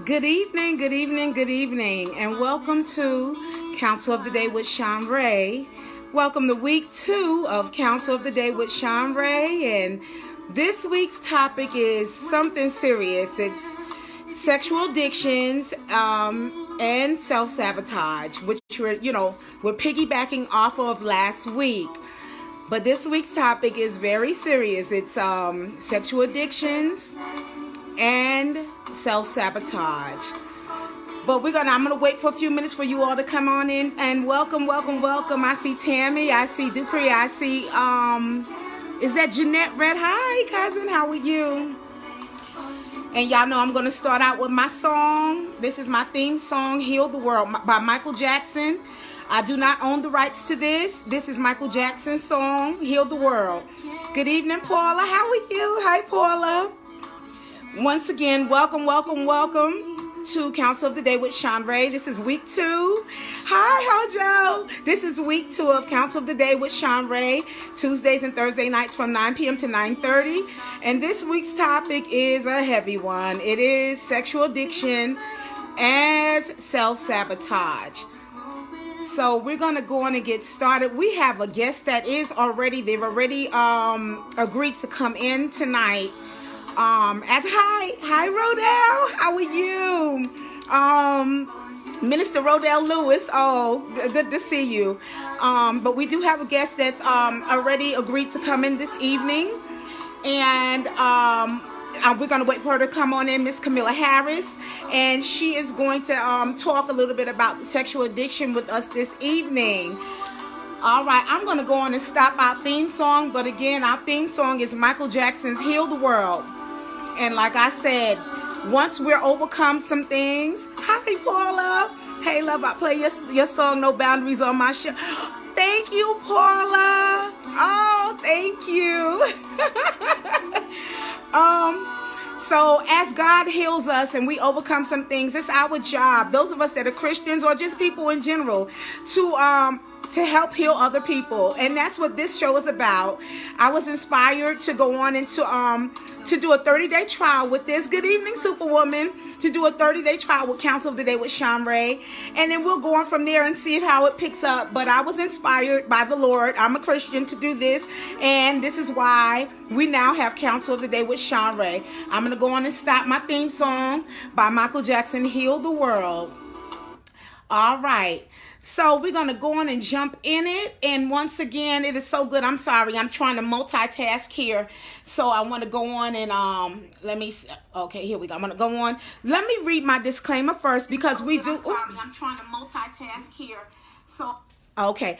Good evening, good evening, good evening, and welcome to Counsel of the Day with Shanrae. Welcome to week 2 of Counsel of the Day with Shanrae, and this week's topic is something serious. It's sexual addictions and self-sabotage, which we're piggybacking off of last week. But this week's topic is very serious. It's sexual addictions and self-sabotage. But I'm gonna wait for a few minutes for you all to come on in and welcome. I see Tammy, I see Dupree, I see is that Jeanette Red? Hi cousin, how are you? And y'all know I'm gonna start out with my song. This is my theme song, Heal the World by Michael Jackson. I do not own the rights to this. This is Michael Jackson's song, Heal the World. Good evening, Paula. How are you? Hi, Paula. Once again, welcome to Counsel of the Day with Shanrae. This is week 2. Hi, Hojo. This is week 2 of Counsel of the Day with Shanrae, Tuesdays and Thursday nights from 9 p.m. to 9:30. And this week's topic is a heavy one. It is sexual addiction as self-sabotage. So we're going to go on and get started. We have a guest that they've already agreed to come in tonight. Hi Rodell, how are you? Minister Rodell Lewis, good to see you. But we do have a guest that's already agreed to come in this evening, and we're going to wait for her to come on in, Miss Camilla Harris, and she is going to talk a little bit about sexual addiction with us this evening. All right, I'm going to go on and stop our theme song, but again, our theme song is Michael Jackson's Heal the World. And like I said, once we're overcome some things, hi Paula. Hey love, I play your song No Boundaries on my show. Thank you, Paula. Oh, thank you. So as God heals us and we overcome some things, it's our job, those of us that are Christians or just people in general, to help heal other people. And that's what this show is about. I was inspired to go on and to do a 30-day trial with this. Good evening, Superwoman. To do a 30-day trial with Counsel of the Day with Shanrae. And then we'll go on from there and see how it picks up. But I was inspired by the Lord. I'm a Christian to do this. And this is why we now have Counsel of the Day with Shanrae. I'm going to go on and stop my theme song by Michael Jackson, Heal the World. All right. So we're going to go on and jump in it. And once again, it is so good. I'm sorry. I'm trying to multitask here. So I want to go on and okay, here we go. I'm going to go on. Let me read my disclaimer first because we do. I'm trying to multitask here. So okay.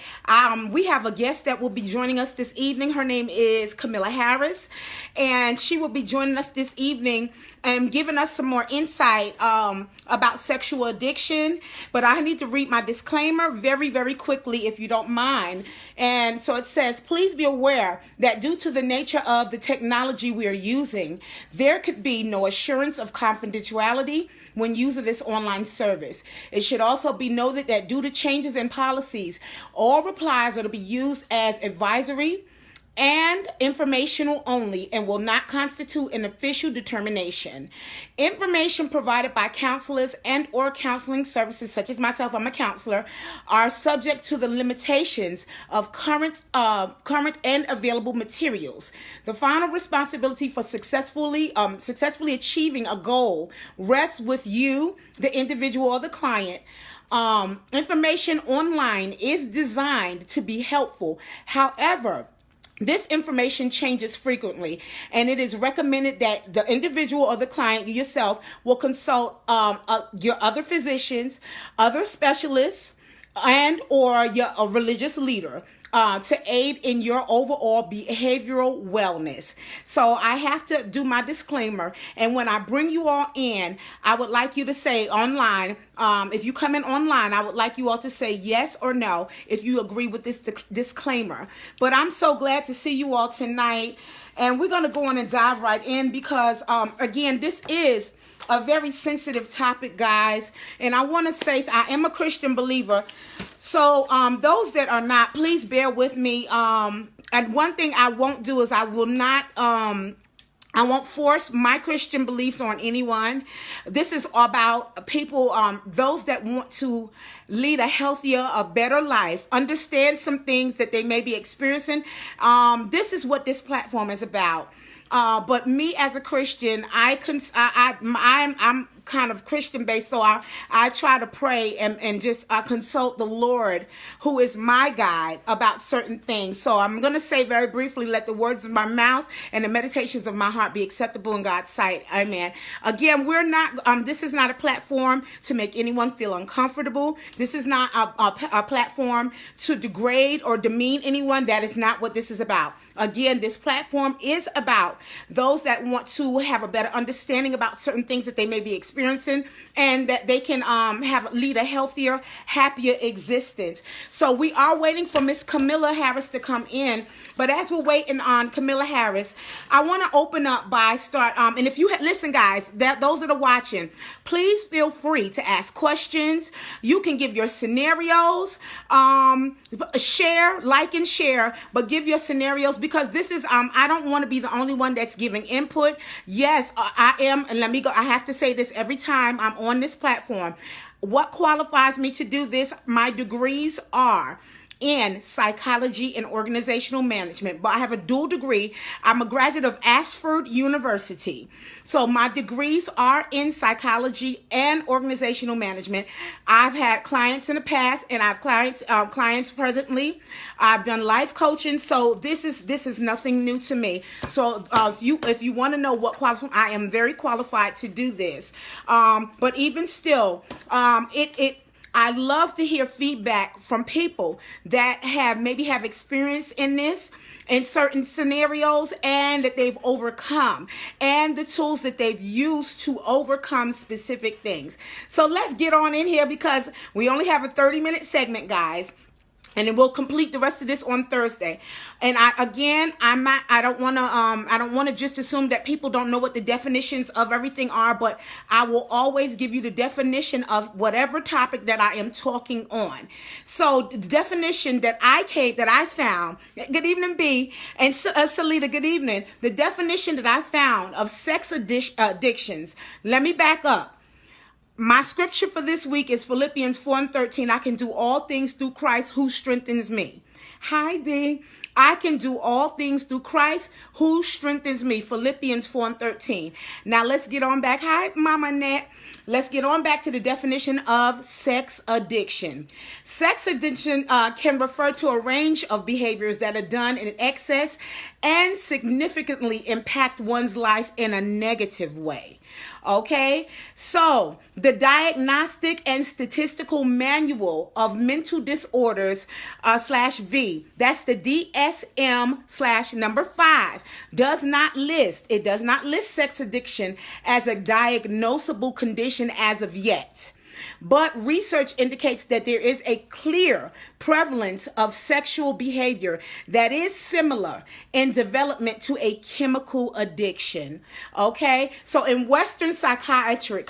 We have a guest that will be joining us this evening. Her name is Camilla Harris, and she will be joining us this evening and giving us some more insight about sexual addiction. But I need to read my disclaimer very, very quickly, if you don't mind. And so it says, please be aware that due to the nature of the technology we are using, there could be no assurance of confidentiality when using this online service. It should also be noted that due to changes in policies, all replies are to be used as advisory and informational only and will not constitute an official determination. Information provided by counselors and or counseling services, such as myself, I'm a counselor, are subject to the limitations of current and available materials. The final responsibility for successfully achieving a goal rests with you, the individual or the client. Information online is designed to be helpful. However, this information changes frequently, and it is recommended that the individual or the client, yourself, will consult your other physicians, other specialists, and or a religious leader to aid in your overall behavioral wellness. So I have to do my disclaimer, and when I bring you all in, I would like you to say online, if you come in online, I would like you all to say yes or no if you agree with this disclaimer. But I'm so glad to see you all tonight, and we're going to go on and dive right in because, again, this is a very sensitive topic, guys, and I want to say I am a Christian believer, so those that are not, please bear with me. And one thing I won't do is I will not I won't force my Christian beliefs on anyone. This is about people, those that want to lead a healthier, a better life, understand some things that they may be experiencing. This is what this platform is about. But me as a Christian, I'm kind of Christian based, so I try to pray and just consult the Lord, who is my guide, about certain things. So I'm going to say very briefly, let the words of my mouth and the meditations of my heart be acceptable in God's sight. Amen. Again, this is not a platform to make anyone feel uncomfortable. This is not a platform to degrade or demean anyone. That is not what this is about. Again, this platform is about those that want to have a better understanding about certain things that they may be experiencing, and that they can lead a healthier, happier existence. So we are waiting for Miss Camilla Harris to come in. But as we're waiting on Camilla Harris, I want to open up by and if you listen, guys, those that are watching, please feel free to ask questions. You can give your scenarios, share, like, and share, but give your scenarios, because this is I don't want to be the only one that's giving input. Yes, I am, and I have to say this every time I'm on this platform. What qualifies me to do this? My degrees are in psychology and organizational management, but I have a dual degree. I'm a graduate of Ashford University. So my degrees are in psychology and organizational management. I've had clients in the past, and I have clients presently. I've done life coaching. So this is nothing new to me. So if you want to know what qualifies, I am very qualified to do this. But even still, I love to hear feedback from people that have experience in this, in certain scenarios, and that they've overcome, and the tools that they've used to overcome specific things. So let's get on in here, because we only have a 30-minute segment, guys. And then we'll complete the rest of this on Thursday. And I don't want to just assume that people don't know what the definitions of everything are, but I will always give you the definition of whatever topic that I am talking on. So the definition that I found, good evening, B, and Salita, good evening. The definition that I found of sex addictions, let me back up. My scripture for this week is Philippians 4:13. I can do all things through Christ who strengthens me. Hi, B. I can do all things through Christ who strengthens me. Philippians 4:13. Now let's get on back. Hi, Mama Nat. Let's get on back to the definition of sex addiction. Sex addiction can refer to a range of behaviors that are done in excess and significantly impact one's life in a negative way. Okay, so the Diagnostic and Statistical Manual of Mental Disorders /V, that's the DSM/5, does not list sex addiction as a diagnosable condition as of yet. But research indicates that there is a clear prevalence of sexual behavior that is similar in development to a chemical addiction. Okay, so in Western psychiatry,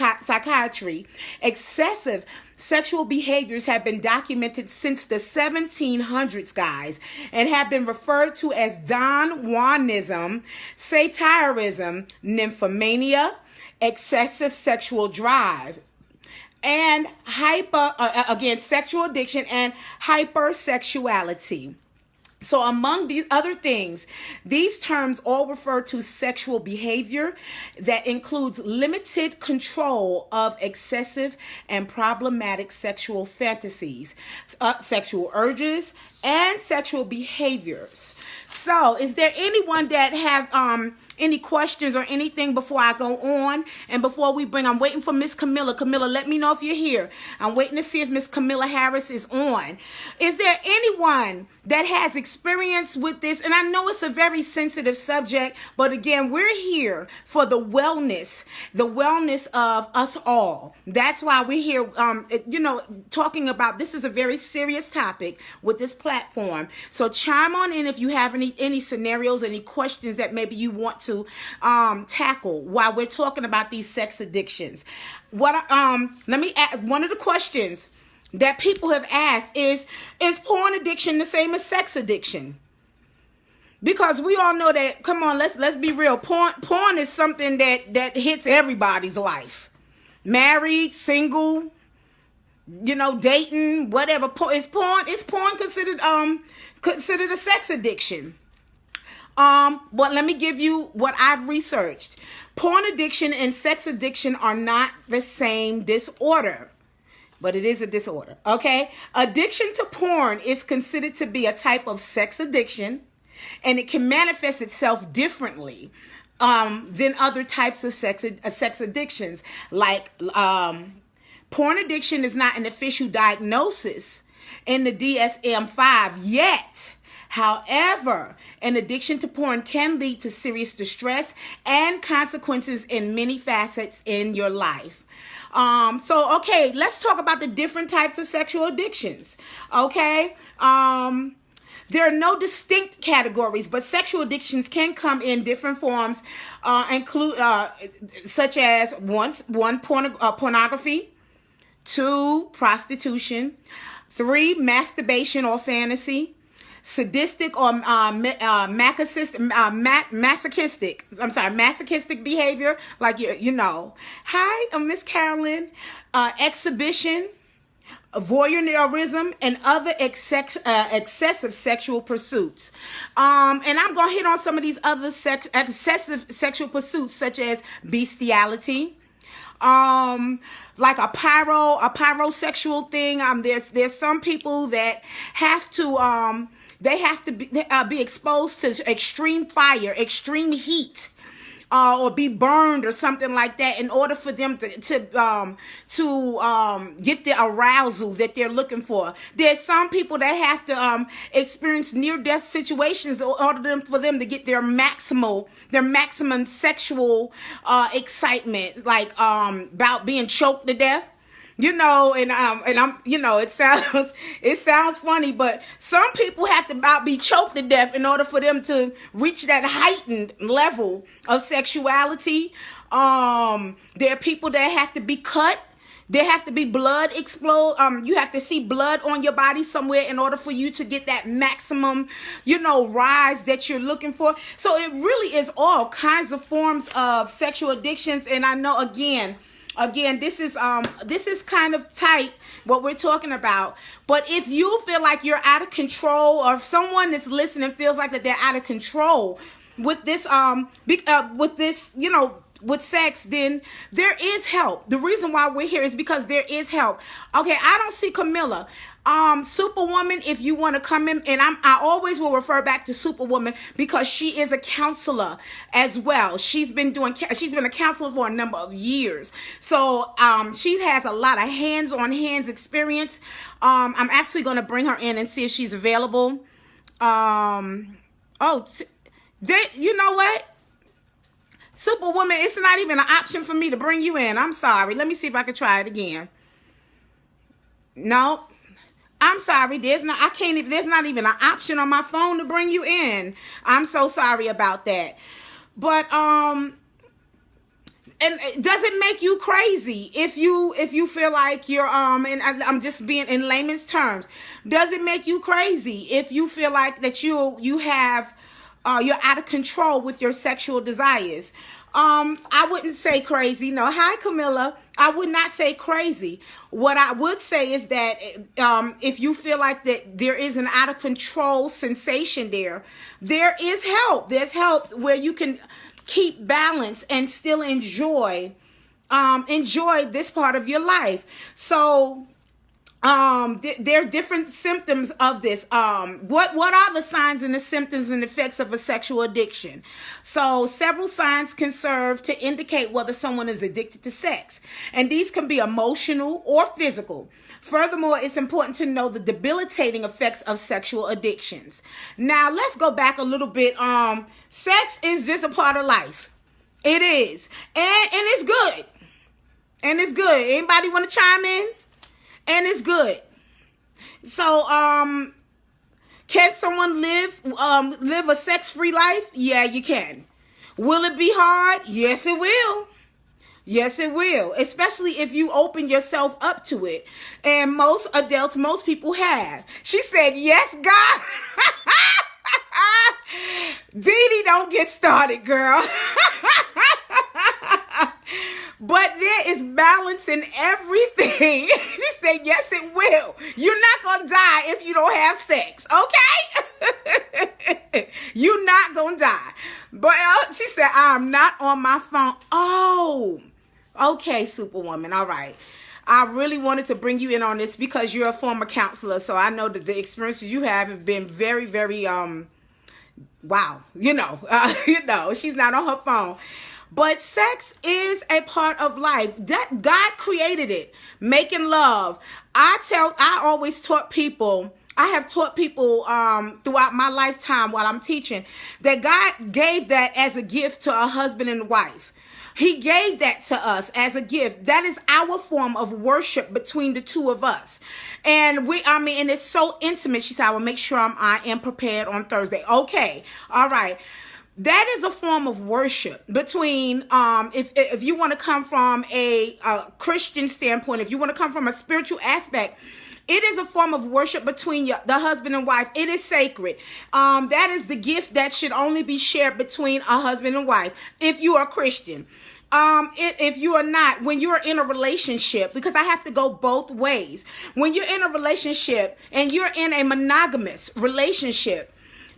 excessive sexual behaviors have been documented since the 1700s, guys, and have been referred to as Don Juanism, satiricism, nymphomania, excessive sexual drive, and sexual addiction and hypersexuality. So among these other things, these terms all refer to sexual behavior that includes limited control of excessive and problematic sexual fantasies, sexual urges, and sexual behaviors. So is there anyone that have any questions or anything before I go on? And before we I'm waiting for Miss Camilla. Camilla, let me know if you're here. I'm waiting to see if Miss Camilla Harris is on. Is there anyone that has experience with this? And I know it's a very sensitive subject, but again, we're here for the wellness of us all. That's why we're here, talking about this is a very serious topic with this platform. So chime on in if you have any scenarios, any questions that maybe you want to tackle while we're talking about these sex addictions. Let me add one of the questions that people have asked is porn addiction the same as sex addiction? Because we all know that, come on, let's be real. Porn is something that hits everybody's life. Married, single, dating, whatever. Is porn considered a sex addiction? But let me give you what I've researched. Porn addiction and sex addiction are not the same disorder, but it is a disorder, okay? Addiction to porn is considered to be a type of sex addiction, and it can manifest itself differently than other types of sex addictions. Like porn addiction is not an official diagnosis in the DSM-5 yet. However, an addiction to porn can lead to serious distress and consequences in many facets in your life. Okay, let's talk about the different types of sexual addictions. Okay, there are no distinct categories, but sexual addictions can come in different forms, include such as pornography, 2, prostitution, 3, masturbation or fantasy, sadistic or masochistic behavior, like hi, Miss Carolyn, exhibition, voyeurism, and other excessive sexual pursuits. And I'm gonna hit on some of these other excessive sexual pursuits, such as bestiality, like a pyrosexual thing. There's some people that have to be exposed to extreme fire, extreme heat, or be burned or something like that in order for them to get the arousal that they're looking for. There's some people that have to experience near-death situations in order for them to get their maximum sexual excitement, like about being choked to death. And I'm, it sounds funny, but some people have to about be choked to death in order for them to reach that heightened level of sexuality. There are people that have to be cut. There have to be blood explode. You have to see blood on your body somewhere in order for you to get that maximum, rise that you're looking for. So it really is all kinds of forms of sexual addictions. And I know, again, this is kind of tight what we're talking about. But if you feel like you're out of control, or if someone that's listening feels like that they're out of control with this, with sex, then there is help. The reason why we're here is because there is help. Okay, I don't see Camilla. Superwoman, if you want to come in, and I always will refer back to Superwoman because she is a counselor as well. She's been a counselor for a number of years. So she has a lot of hands-on-hands experience. I'm actually going to bring her in and see if she's available. You know what? Superwoman, it's not even an option for me to bring you in. I'm sorry. Let me see if I can try it again. No, I'm sorry. There's not even an option on my phone to bring you in. I'm so sorry about that. But and does it make you crazy if you feel like you're and I'm just being in layman's terms, does it make you crazy if you feel like that you have you're out of control with your sexual desires? I wouldn't say crazy. No. Hi, Camilla. I would not say crazy. What I would say is that if you feel like that there is an out of control sensation there is help. There's help where you can keep balance and still enjoy this part of your life. So there are different symptoms of this. What are the signs and the symptoms and effects of a sexual addiction? So several signs can serve to indicate whether someone is addicted to sex, and these can be emotional or physical. Furthermore, it's important to know the debilitating effects of sexual addictions. Now, let's go back a little bit. Sex is just a part of life. It is, and it's good. And it's good. Anybody want to chime in? And it's good. So, can someone live a sex-free life? Yeah, you can. Will it be hard? Yes, it will. Yes, it will. Especially if you open yourself up to it. And most people have. She said, yes, God. Dee Dee, don't get started, girl. But there is balance in everything. She said, yes, it will. You're not going to die if you don't have sex, okay? You're not going to die. But she said, I'm not on my phone. Oh, okay, Superwoman. All right. I really wanted to bring you in on this because you're a former counselor. So I know that the experiences you have been very, very, wow. You know, she's not on her phone. But sex is a part of life. That God created it. Making love. I always taught people, I have taught people throughout my lifetime while I'm teaching, that God gave that as a gift to a husband and wife. He gave that to us as a gift. That is our form of worship between the two of us. And and it's so intimate. She said, I will make sure I am prepared on Thursday. Okay. All right. That is a form of worship between, if you want to come from a Christian standpoint, if you want to come from a spiritual aspect, it is a form of worship between the husband and wife. It is sacred. That is the gift that should only be shared between a husband and wife. If you are a Christian, if you are not, when you're in a relationship, because I have to go both ways. When you're in a relationship and you're in a monogamous relationship,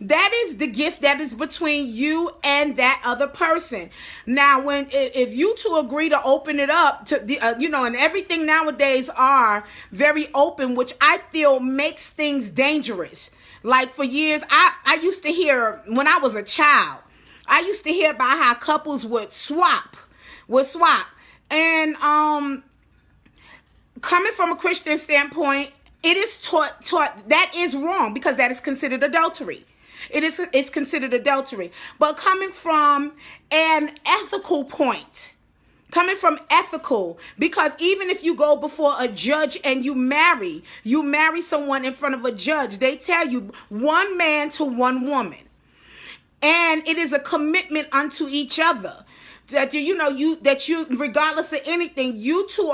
that is the gift that is between you and that other person. Now, if you two agree to open it up to and everything nowadays are very open, which I feel makes things dangerous. Like for years, I used to hear when I was a child, I used to hear about how couples would swap, and coming from a Christian standpoint, it is taught that is wrong because that is considered adultery. It's considered adultery. But coming from an ethical point, because even if you go before a judge and you marry someone in front of a judge, they tell you one man to one woman. And it is a commitment unto each other. That you regardless of anything, you two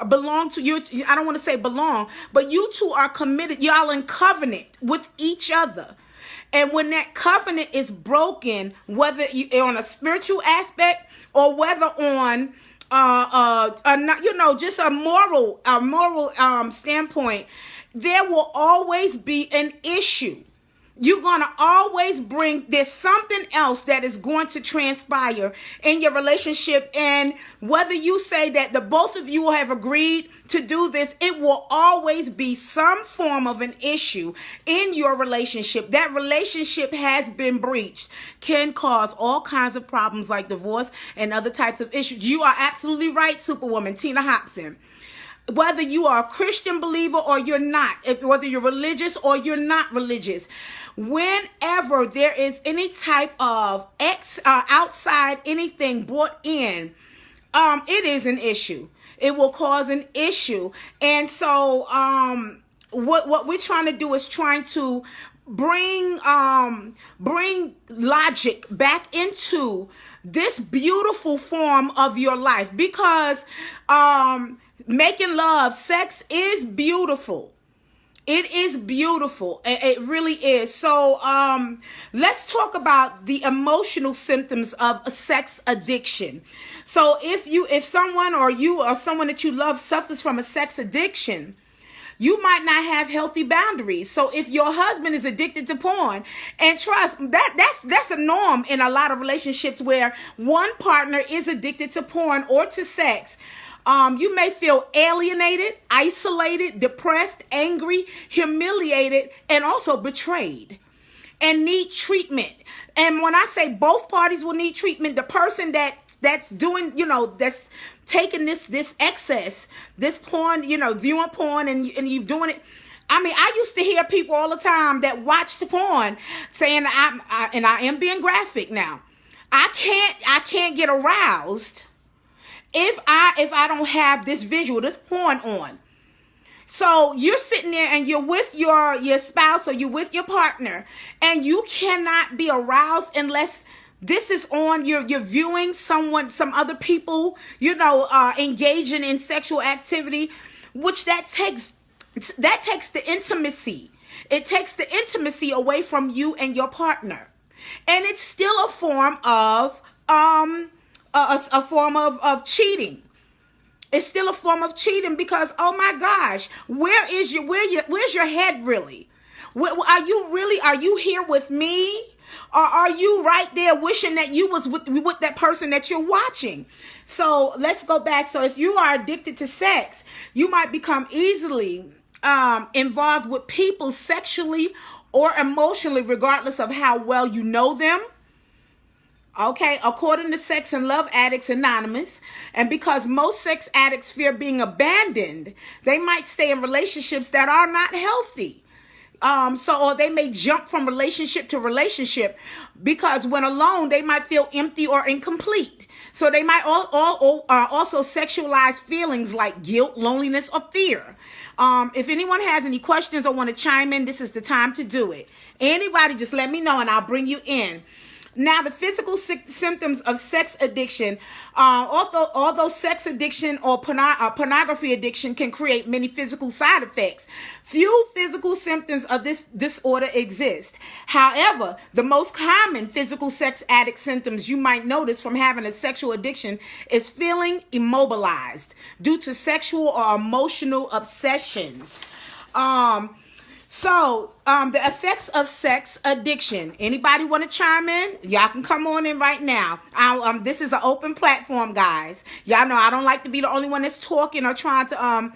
belong to you. I don't want to say belong, but you two are committed. Y'all in covenant with each other. And when that covenant is broken, whether on a spiritual aspect or whether on just a moral standpoint, there will always be an issue. You're going to always there's something else that is going to transpire in your relationship. And whether you say that the both of you have agreed to do this, it will always be some form of an issue in your relationship. That relationship has been breached, can cause all kinds of problems like divorce and other types of issues. You are absolutely right, Superwoman, Tina Hobson. Whether you are a Christian believer or you're not, whether you're religious or you're not religious, whenever there is any type of outside anything brought in, it is an issue. It will cause an issue. And so what we're trying to do is trying to bring logic back into this beautiful form of your life, because making love, sex is beautiful. It is beautiful. It really is. So let's talk about the emotional symptoms of a sex addiction. So if someone or you or someone that you love suffers from a sex addiction, you might not have healthy boundaries. So if your husband is addicted to porn, and trust, that's a norm in a lot of relationships where one partner is addicted to porn or to sex. You may feel alienated, isolated, depressed, angry, humiliated, and also betrayed, and need treatment. And when I say both parties will need treatment, the person that's doing, that's taking this excess, this porn, viewing porn and you doing it. I used to hear people all the time that watch the porn saying, I am being graphic now, I can't get aroused if I don't have this visual, this porn on. So you're sitting there and you're with your spouse or you're with your partner, and you cannot be aroused unless this is on. You're viewing some other people, engaging in sexual activity, which that takes the intimacy. It takes the intimacy away from you and your partner. And it's still a form of a form of cheating. It's still a form of cheating because, oh my gosh, where's your head really? Are you here with me? Or are you right there wishing that you was with that person that you're watching? So let's go back. So if you are addicted to sex, you might become easily involved with people sexually or emotionally, regardless of how well you know them. Okay, according to Sex and Love Addicts Anonymous, and because most sex addicts fear being abandoned, they might stay in relationships that are not healthy. Or they may jump from relationship to relationship because when alone, they might feel empty or incomplete. So they might also sexualize feelings like guilt, loneliness, or fear. If anyone has any questions or want to chime in, this is the time to do it. Anybody, just let me know and I'll bring you in. Now, the physical symptoms of sex addiction, although sex addiction or pornography addiction can create many physical side effects, few physical symptoms of this disorder exist. However, the most common physical sex addict symptoms you might notice from having a sexual addiction is feeling immobilized due to sexual or emotional obsessions. The effects of sex addiction. Anybody want to chime in? Y'all can come on in right now. This is an open platform, guys. Y'all know I don't like to be the only one that's talking or trying to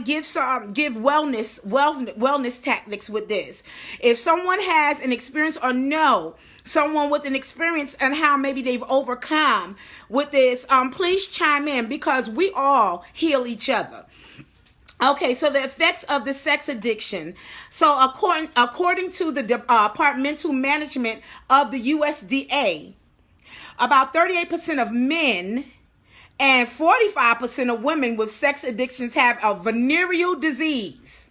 give wellness tactics with this. If someone has an experience or know someone with an experience and how maybe they've overcome with this, please chime in because we all heal each other. Okay, so the effects of the sex addiction. So according to the departmental management of the USDA, about 38% of men and 45% of women with sex addictions have a venereal disease.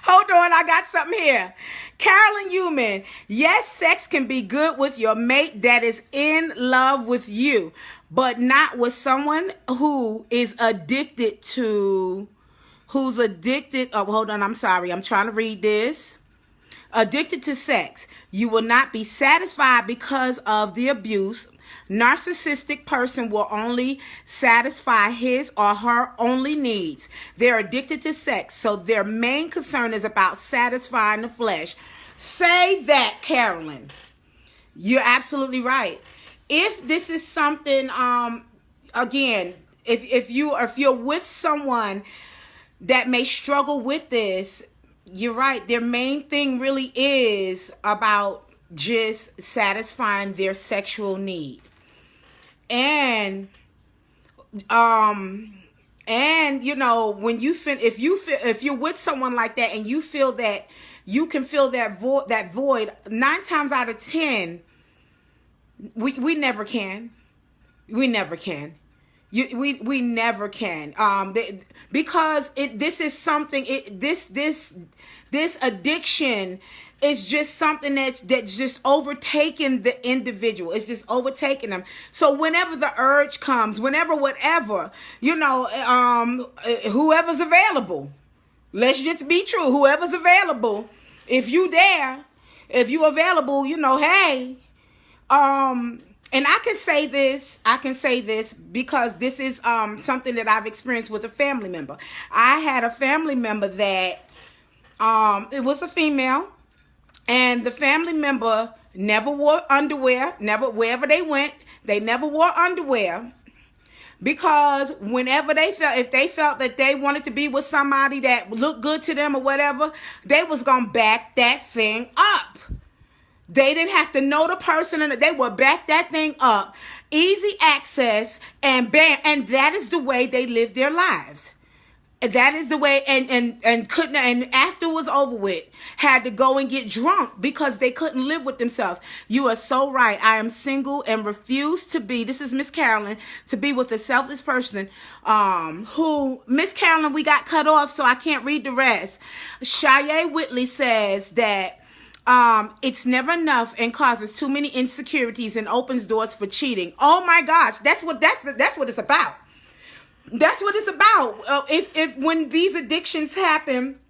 Hold on, I got something here. Carolyn Human, yes, sex can be good with your mate that is in love with you, but not with someone who is addicted to, oh, hold on, I'm sorry, I'm trying to read this. Addicted to sex. You will not be satisfied because of the abuse. Narcissistic person will only satisfy his or her only needs. They're addicted to sex, so their main concern is about satisfying the flesh. Say that, Carolyn. You're absolutely right. If this is something, again, if you're with someone that may struggle with this, you're right. Their main thing really is about just satisfying their sexual need. And you know, when if you're with someone like that and you feel that you can fill that void 9 times out of 10, we never can. We never can. We never can. Because this is something. This addiction is just something that's just overtaking the individual. It's just overtaking them. So whenever the urge comes, whatever, you know, whoever's available. Let's just be true. Whoever's available, if you available, you know, hey, and I can say this because this is something that I've experienced with a family member. I had a family member that it was a female, and the family member never wore underwear, wherever they went, they never wore underwear. Because if they felt that they wanted to be with somebody that looked good to them or whatever, they was going to back that thing up. They didn't have to know the person, and they would back that thing up. Easy access, and bam. And that is the way they lived their lives. That is the way, and couldn't, and after it was over with, had to go and get drunk because they couldn't live with themselves. You are so right. I am single and refuse to be, this is Miss Carolyn, to be with a selfless person, Miss Carolyn, we got cut off, so I can't read the rest. Shanrae Whitley says that, it's never enough and causes too many insecurities and opens doors for cheating. Oh my gosh, that's what it's about. That's what it's about. If when these addictions happen,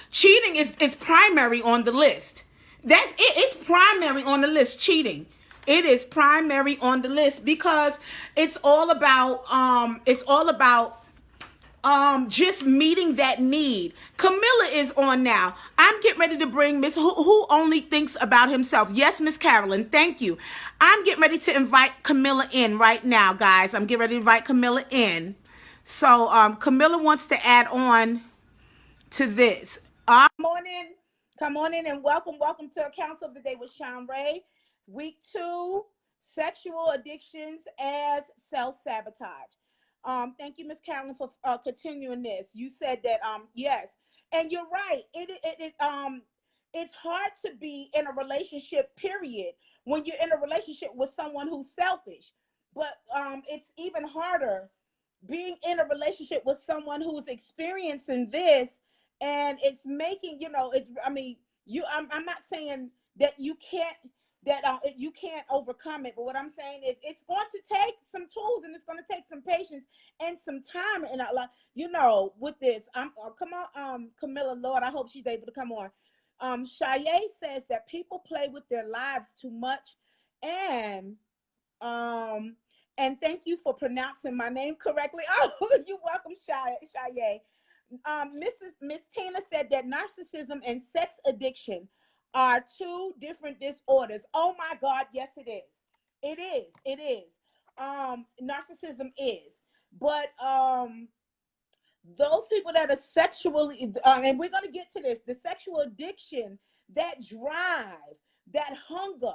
cheating is primary on the list. That's it. It's primary on the list. Cheating. It is primary on the list because it's all about just meeting that need. Camilla is on now. I'm getting ready to bring Miss who only thinks about himself. Yes, Miss Carolyn, thank you. I'm getting ready to invite Camilla in right now, guys. I'm getting ready to invite Camilla in. So Camilla wants to add on to this. Come on in and welcome to a Counsel of the Day with Shanrae. Week 2, sexual addictions as self-sabotage. Thank you, Miss Carolyn, for continuing this. You said that yes, and you're right. It's hard to be in a relationship, period, when you're in a relationship with someone who's selfish. But it's even harder being in a relationship with someone who's experiencing this, and it's making, it's, I mean, I'm not saying that you can't overcome it, but what I'm saying is it's going to take some tools, and it's going to take some patience and some time, and with this. Come on, Camilla, Lord, I hope she's able to come on. Shaye says that people play with their lives too much, and thank you for pronouncing my name correctly. Oh, you're welcome, Shaye. Miss Tina said that narcissism and sex addiction are 2 different disorders. Oh my God, yes, it is. It is. Narcissism is, but those people that are sexually, and we're going to get to this, the sexual addiction, that drive, that hunger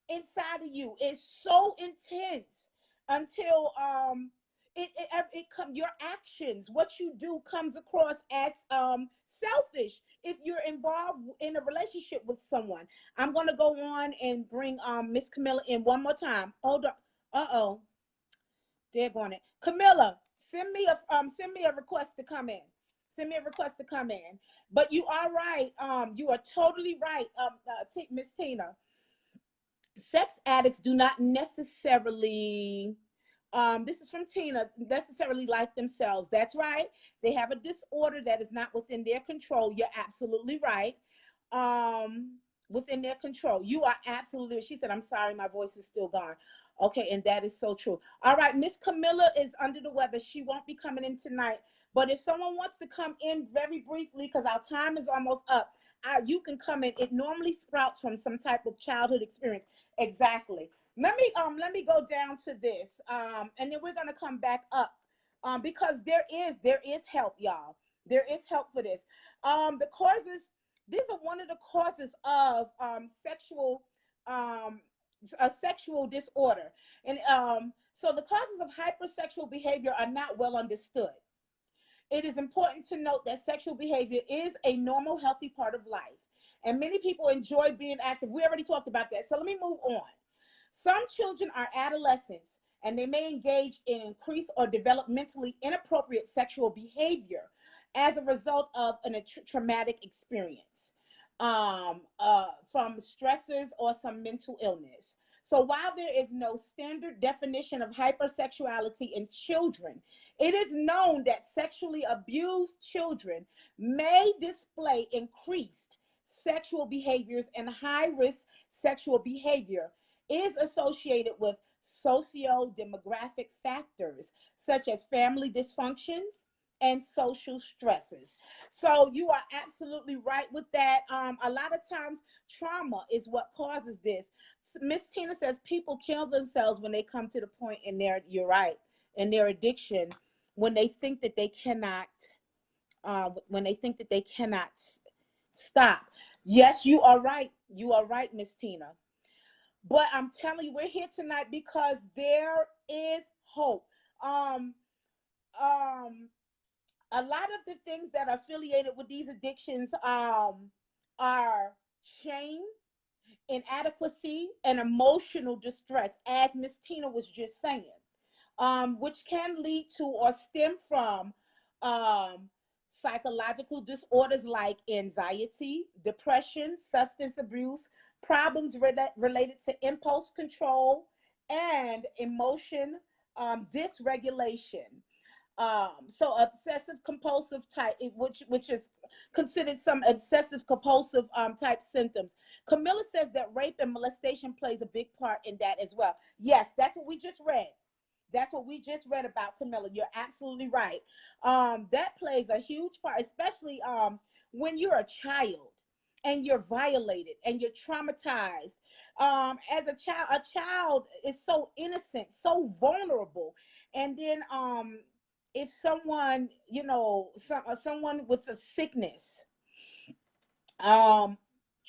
inside of you is so intense until your actions, what you do, comes across as selfish if you're involved in a relationship with someone. I'm going to go on and bring Miss Camilla in one more time. Hold on. They're going to Camilla. Send me a request to come in. Send me a request to come in. But you are right. You are totally right, Miss Tina. Sex addicts do not necessarily, this is from Tina, necessarily like themselves. That's right. They have a disorder that is not within their control. You're absolutely right. Within their control. You are absolutely. She said, I'm sorry, my voice is still gone. Okay, and that is so true. All right, Miss Camilla is under the weather. She won't be coming in tonight. But if someone wants to come in very briefly, because our time is almost up, you can come in. It normally sprouts from some type of childhood experience. Exactly. Let me go down to this, and then we're gonna come back up, because there is help, y'all. There is help for this. The causes. These are one of the causes of a sexual disorder. And so the causes of hypersexual behavior are not well understood. It is important to note that sexual behavior is a normal, healthy part of life. And many people enjoy being active. We already talked about that. So let me move on. Some children are adolescents, and they may engage in increased or developmentally inappropriate sexual behavior as a result of a traumatic experience, from stressors or some mental illness. So while there is no standard definition of hypersexuality in children, it is known that sexually abused children may display increased sexual behaviors, and high-risk sexual behavior is associated with socio-demographic factors such as family dysfunctions and social stresses. So you are absolutely right with that. A lot of times trauma is what causes this. Miss Tina says people kill themselves when they come to the point in you're right, in their addiction, when they think that they cannot stop. Yes, you are right. You are right, Miss Tina. But I'm telling you, we're here tonight because there is hope. A lot of the things that are affiliated with these addictions are shame, inadequacy, and emotional distress, as Miss Tina was just saying, which can lead to or stem from psychological disorders like anxiety, depression, substance abuse, problems related to impulse control, and emotion dysregulation. So obsessive compulsive type, which is considered some obsessive compulsive type symptoms. Camilla says that rape and molestation plays a big part in that as well. Yes, that's what we just read. That's what we just read about, Camilla. You're absolutely right. That plays a huge part, especially when you're a child and you're violated and you're traumatized. As a child is so innocent, so vulnerable, and then if someone, someone with a sickness um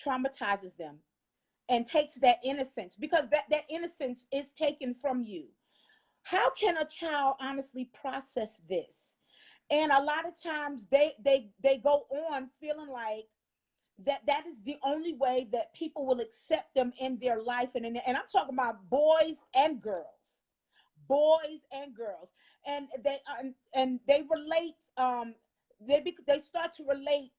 traumatizes them and takes that innocence, because that innocence is taken from you. How can a child honestly process this? And a lot of times they go on feeling like that is the only way that people will accept them in their life. And I'm talking about boys and girls, boys and girls. And they relate, they start to relate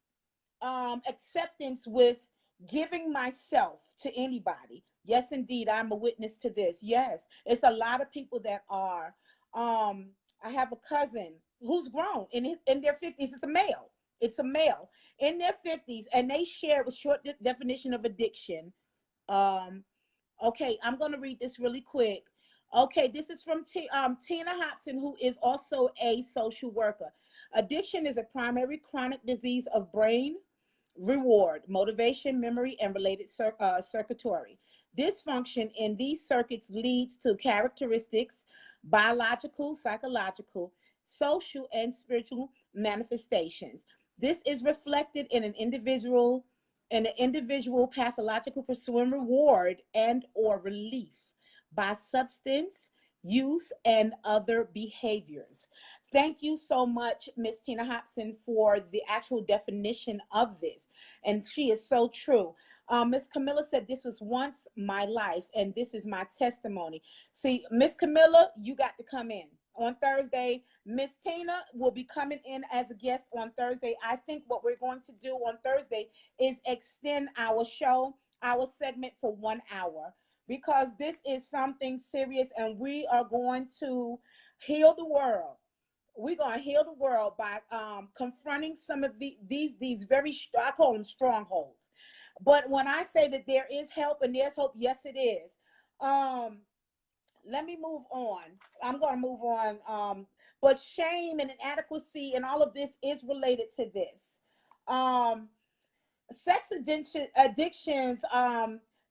acceptance with giving myself to anybody. Yes, indeed, I'm a witness to this. Yes, it's a lot of people that are. I have a cousin who's grown in their 50s. It's a male. It's a male in their 50s, and they share a short definition of addiction. Um, Okay, I'm going to read this really quick. Okay, this is from Tina Hobson, who is also a social worker. Addiction is a primary chronic disease of brain reward, motivation, memory, and related circuitry. Dysfunction in these circuits leads to characteristics, biological, psychological, social, and spiritual manifestations. This is reflected in an individual pathological pursuing reward and or relief by substance use and other behaviors. Thank you so much, Miss Tina Hobson, for the actual definition of this. And she is so true. Miss Camilla said, this was once my life, and this is my testimony. See, Miss Camilla, you got to come in on Thursday. Miss Tina will be coming in as a guest on Thursday. I think what we're going to do on Thursday is extend our show, our segment for 1 hour, because this is something serious, and we are going to heal the world. We're going to heal the world by confronting some of these very, I call them strongholds. But when I say that there is help and there's hope, yes, it is. Let me move on. I'm going to move on. But shame and inadequacy and all of this is related to this. Um, addictions,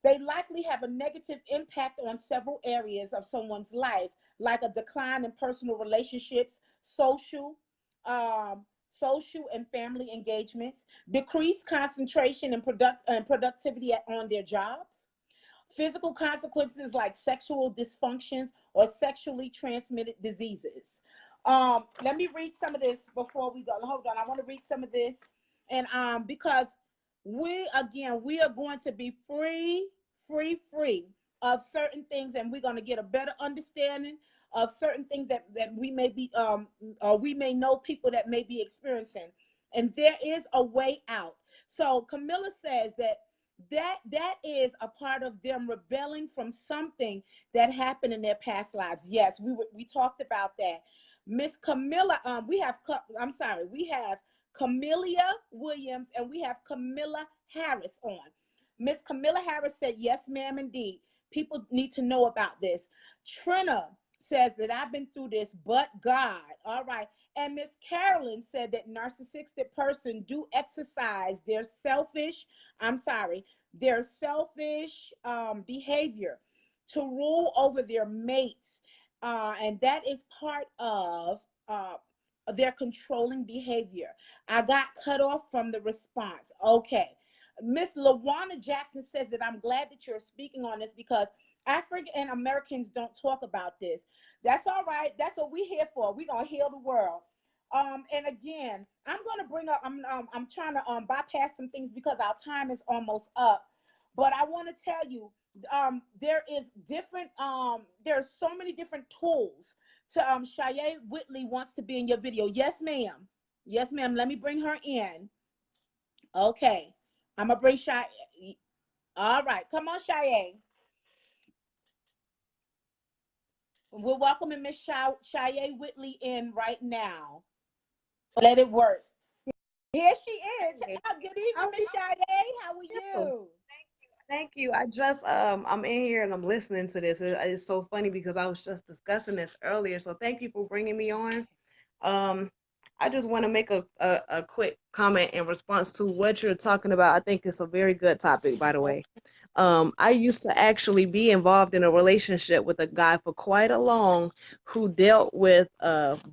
they likely have a negative impact on several areas of someone's life, like a decline in personal relationships, social and family engagements, decreased concentration and productivity on their jobs, physical consequences like sexual dysfunction or sexually transmitted diseases. Let me read some of this before we go. Hold on, I want to read some of this, and because we are going to be free of certain things, and we're going to get a better understanding of certain things that we may be or we may know people that may be experiencing, and there is a way out. So Camilla says that is a part of them rebelling from something that happened in their past lives. Yes, we talked about that. Miss Camilla, we have Camellia Williams and we have Camilla Harris on. Miss Camilla Harris said, yes, ma'am, indeed. People need to know about this. Trina says that I've been through this, but God. All right. And Miss Carolyn said that narcissistic person do exercise their selfish behavior to rule over their mates. And that is part of their controlling behavior. I got cut off from the response. Okay. Miss LaWanna Jackson says that I'm glad that you're speaking on this because African Americans don't talk about this. That's all right. That's what we're here for. We're gonna heal the world. And again, I'm gonna bring up. I'm trying to bypass some things because our time is almost up. But I want to tell you, there is different. There's so many different tools. To Shaye Whitley wants to be in your video. Yes, ma'am. Yes, ma'am. Let me bring her in. Okay, I'm gonna bring Shaye. All right, come on, Shaye. We're welcoming Miss Shaye Whitley in right now. Let it work. Here she is. Good evening, Miss Shaye. How are you? Thank you. I just I'm in here and I'm listening to this. It's so funny because I was just discussing this earlier. So thank you for bringing me on. Um, I just want to make a quick comment in response to what you're talking about. I think it's a very good topic, by the way. I used to actually be involved in a relationship with a guy for quite a long who dealt with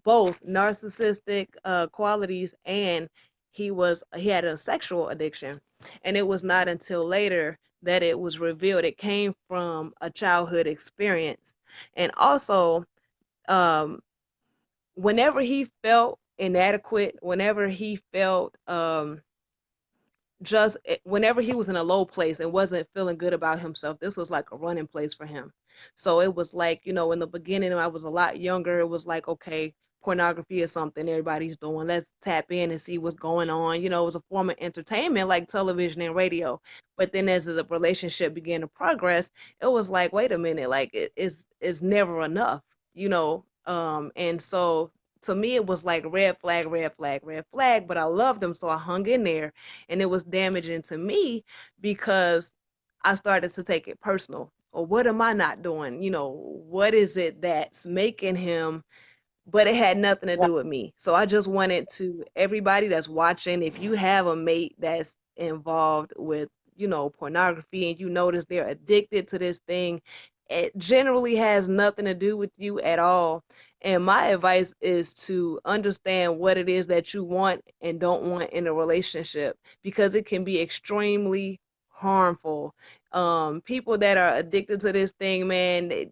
both narcissistic qualities, and he had a sexual addiction. And it was not until later that it was revealed it came from a childhood experience. And also, um, whenever he felt inadequate, whenever he felt whenever he was in a low place and wasn't feeling good about himself, this was like a running place for him. So it was like, in the beginning, I was a lot younger. It was like, okay, pornography is something everybody's doing. Let's tap in and see what's going on. It was a form of entertainment like television and radio. But then as the relationship began to progress, it was like, wait a minute, like it's never enough, and so to me it was like red flag, red flag, red flag, but I loved him, so I hung in there. And it was damaging to me because I started to take it personal. Or what am I not doing? What is it that's making him? But it had nothing to Right. do with me. So I just wanted to everybody that's watching, if you have a mate that's involved with, pornography, and you notice they're addicted to this thing, it generally has nothing to do with you at all. And my advice is to understand what it is that you want and don't want in a relationship, because it can be extremely harmful. People that are addicted to this thing, man,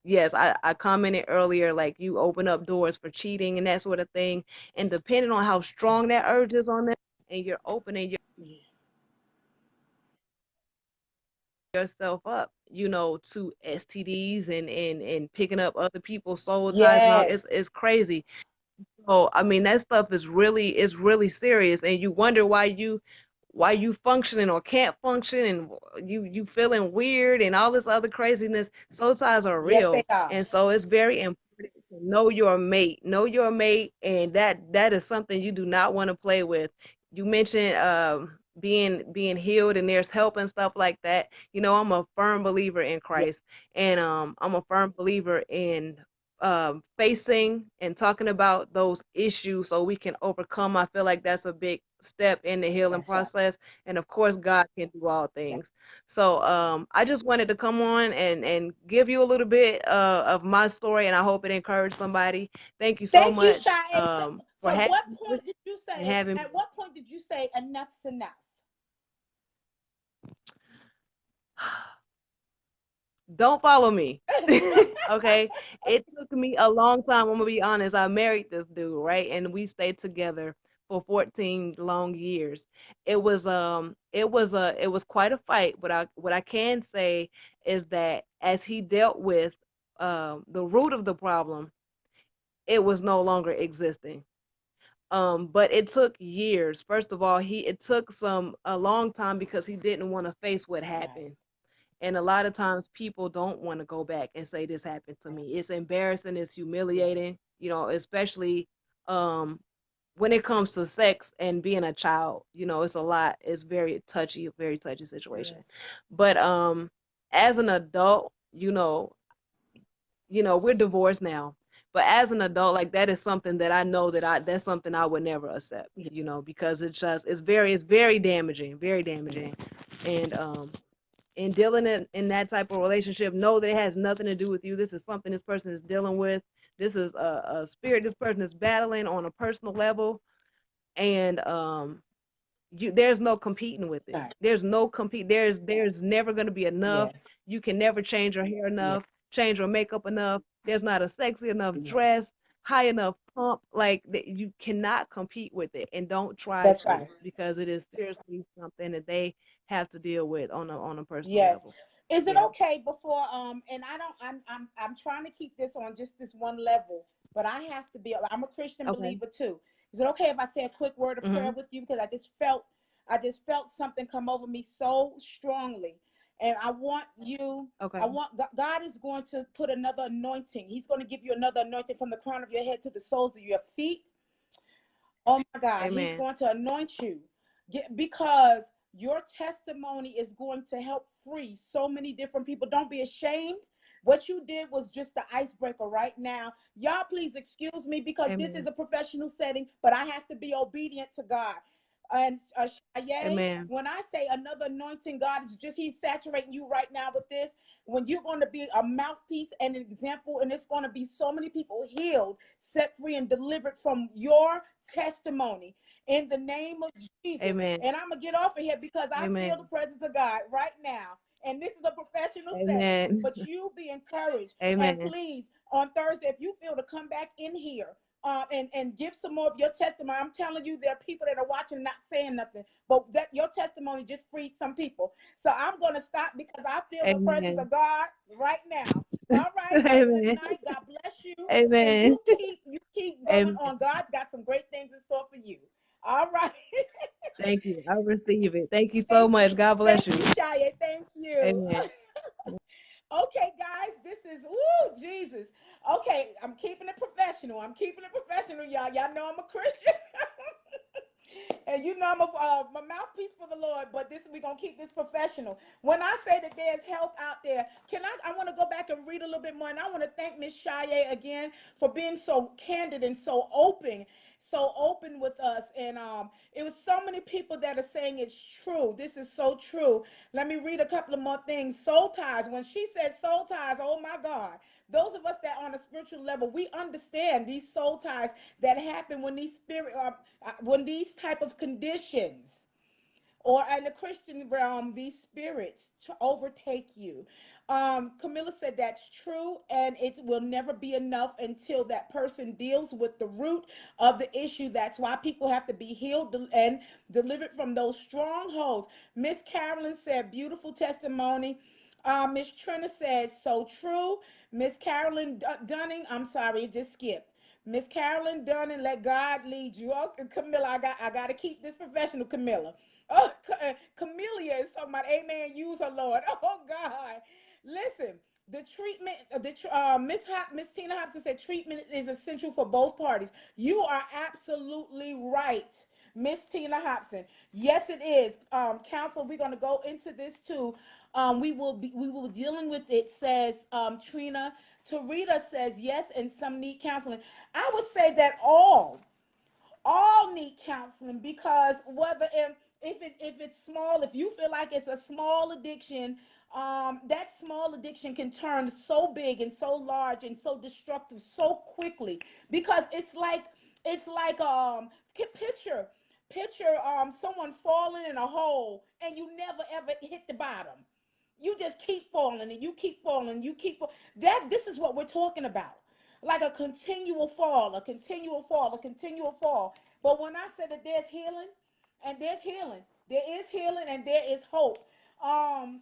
yes, I commented earlier, like you open up doors for cheating and that sort of thing. And depending on how strong that urge is on them, and you're opening yourself up, to STDs and picking up other people's soul ties and all, Yes. it's crazy. So I mean that stuff is really serious, and you wonder why you functioning or can't function, and you feeling weird and all this other craziness. Soul ties are Yes, they real, are. and so it's very important to know your mate, and that is something you do not want to play with. You mentioned being healed and there's help and stuff like that. I'm a firm believer in Yeah. Christ, and I'm a firm believer in facing and talking about those issues so we can overcome. I feel like that's a big step in the healing That's right. process. And of course, God can do all Yeah. things. So I just wanted to come on and give you a little bit of my story, and I hope it encouraged somebody. Thank you so Thank you, much Shaye. for So having what me point did you and say, having me. at what point did you say enough's enough? Don't follow me. Okay? It took me a long time. I'm gonna be honest. I married this dude, right? And we stayed together for 14 long years. It was quite a fight, but what I can say is that as he dealt with the root of the problem, it was no longer existing. But it took years. First of all, it took a long time because he didn't want to face what Right. happened. And a lot of times people don't want to go back and say this happened to me. It's embarrassing, it's Yeah. humiliating, especially um when it comes to sex and being a child, it's a lot. It's very touchy situation. Yes. But as an adult, we're divorced now. But as an adult, like that is something that I know that's something I would never accept, Yeah. because it's very damaging, very damaging. And in dealing in that type of relationship, know that it has nothing to do with you. This is something this person is dealing with. This is a spirit this person is battling on a personal level, and there's no competing with it. Right. There's no compete. There's never going to be enough. Yes. You can never change your hair Yeah. enough, change your makeup enough. There's not a sexy enough Yeah. dress, high enough pump. Like you cannot compete with it, and don't try That's to, right. because it is seriously something that they have to deal with on a personal Yes. level. Is it Yeah. okay before and I don't I'm trying to keep this on just this one level, but I have to be, I'm a Christian Okay. believer too. Is it okay if I say a quick word of prayer Mhm. with you, because I just felt something come over me so strongly. And I want you, Okay. I want God is going to put another anointing. He's going to give you another anointing from the crown of your head to the soles of your feet. Oh my God, he's Amen. going to anoint you. Because your testimony is going to help free so many different people. Don't be ashamed. What you did was just the icebreaker right now. Y'all, please excuse me because this is Amen. a professional setting, but I have to be obedient to God. And Shaye, Amen. when I say another anointing, God is just, he's saturating you right now with this. When you're going to be a mouthpiece and an example, and it's going to be so many people healed, set free, and delivered from your testimony in the name of Jesus. Amen. And I'm going to get off of here because I feel the Amen. presence of God right now. And this is a professional setting, Amen. but you be encouraged. And Amen. please, on Thursday, if you feel to come back in here, and give some more of your testimony. I'm telling you, there are people that are watching not saying nothing, but that your testimony just freed some people. So I'm going to stop because I feel the presence Amen. of God right now. All right. So good Amen. night. God bless you. And Amen. you keep going Amen. on. God's got some great things in store for you. All right. Thank you. I receive it. Thank you so thank, much. God bless thank you, you. Shia. Thank you. Amen. Okay, guys, this is woo, Jesus. Okay, I'm keeping it professional. I'm keeping it professional, y'all. Y'all know I'm a Christian. And you know I'm my mouthpiece for the Lord, but this we're gonna keep this professional. When I say that there's help out there, I want to go back and read a little bit more, and I want to thank Miss Shaye again for being so candid and so open with us. And it was so many people that are saying it's true. This is so true. Let me read a couple of more things. Soul ties. When she said soul ties, oh my God. Those of us that on a spiritual level, we understand these soul ties that happen when when these type of conditions, or in the Christian realm, these spirits to overtake you. Camilla said that's true, and it will never be enough until that person deals with the root of the issue. That's why people have to be healed and delivered from those strongholds. Miss Carolyn said, beautiful testimony. Miss Trina said, so true. Miss Carolyn Dunning, I'm sorry, it just skipped. Miss Carolyn Dunning, let God lead you. Okay, Camilla, I got to keep this professional, Camilla. Oh, Camellia is talking about, amen, use her, Lord. Oh, God. Listen, the treatment, Miss Tina Hobson said treatment is essential for both parties. You are absolutely right, Miss Tina Hobson. Yes, it is. Counsel, we're going to go into this too. We will be dealing with it, says Trina. Tarita says yes, and some need counseling. I would say that all need counseling, because whether if it's small, if you feel like it's a small addiction, that small addiction can turn so big and so large and so destructive so quickly, because it's like picture someone falling in a hole and you never ever hit the bottom. You just keep falling and you keep falling, that this is what we're talking about. Like a continual fall, a continual fall, a continual fall. But when I said that there's healing, and there's healing, there is healing and there is hope. Um,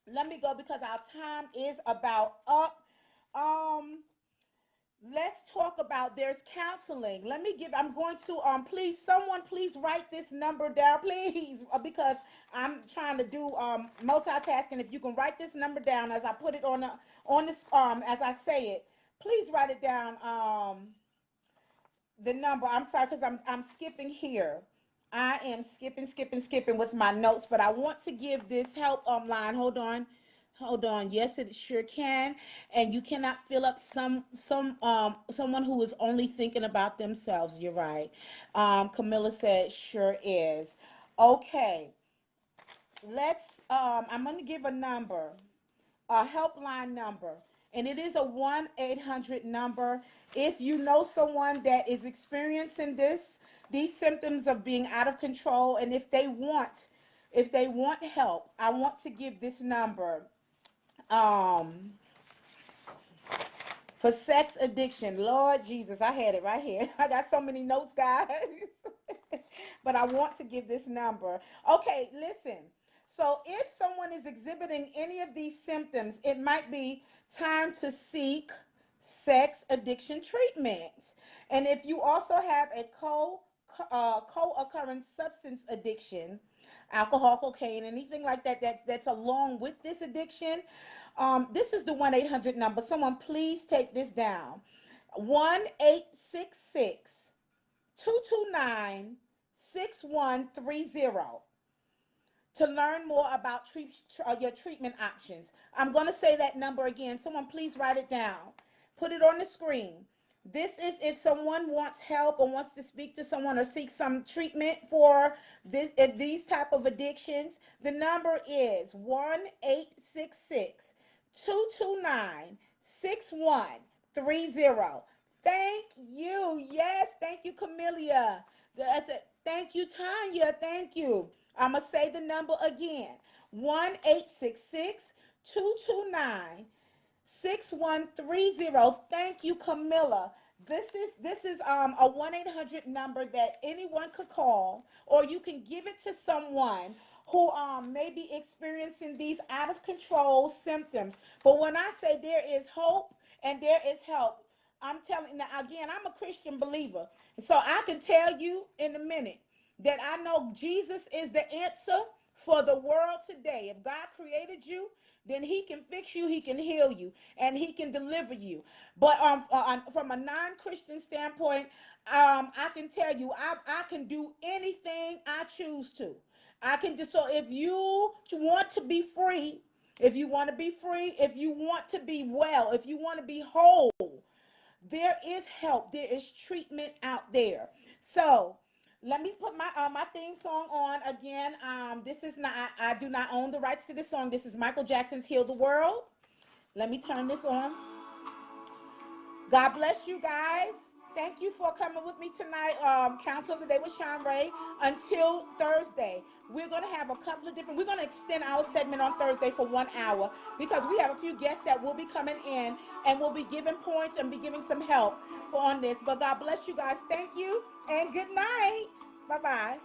Let me go because our time is about up. Um, let's talk about, there's counseling. I'm going to please write this number down, please, because I'm trying to do multitasking. If you can write this number down as I put it on this as I say it, please write it down. The number, I'm sorry, because I'm skipping here. I am skipping with my notes, but I want to give this help line. Hold on. Yes, it sure can. And you cannot fill up someone who is only thinking about themselves. You're right. Camilla said sure is. Okay. I'm gonna give a number, a helpline number, and it is a 1-800 number. If you know someone that is experiencing these symptoms of being out of control, and if they want help, I want to give this number. Um, for sex addiction. Lord Jesus, I had it right here. I got so many notes, guys. But I want to give this number. Okay, listen. So if someone is exhibiting any of these symptoms, it might be time to seek sex addiction treatment. And if you also have a co-occurring substance addiction, alcohol, cocaine, anything like that that's along with this addiction, this is the 1-800 number. Someone please take this down. 1-866-229-6130 to learn more about your treatment options. I'm going to say that number again. Someone please write it down. Put it on the screen. This is if someone wants help or wants to speak to someone or seek some treatment for these type of addictions. The number is 1-866-229-6130. Thank you. Yes, thank you, Camellia. Thank you, Tanya. Thank you. I'm going to say the number again. 1-866-229-6130. Thank you, Camilla. This is a 1-800 number that anyone could call, or you can give it to someone who may be experiencing these out of control symptoms. But when I say there is hope and there is help, I'm telling you now, again, I'm a Christian believer. So I can tell you in a minute that I know Jesus is the answer for the world today. If God created you, then he can fix you, he can heal you, and he can deliver you. But from a non-Christian standpoint, I can tell you, I can do anything I choose to. I can do so. If you want to be free, if you want to be free, if you want to be well, if you want to be whole, there is help. There is treatment out there. So let me put my theme song on again. This is not, I do not own the rights to this song. This is Michael Jackson's Heal the World. Let me turn this on. God bless you guys. Thank you for coming with me tonight. Counsel of the Day with Shanrae. Until Thursday, we're going to have a couple of different, we're going to extend our segment on Thursday for 1 hour because we have a few guests that will be coming in and will be giving points and be giving some help on this. But God bless you guys. Thank you and good night. Bye-bye.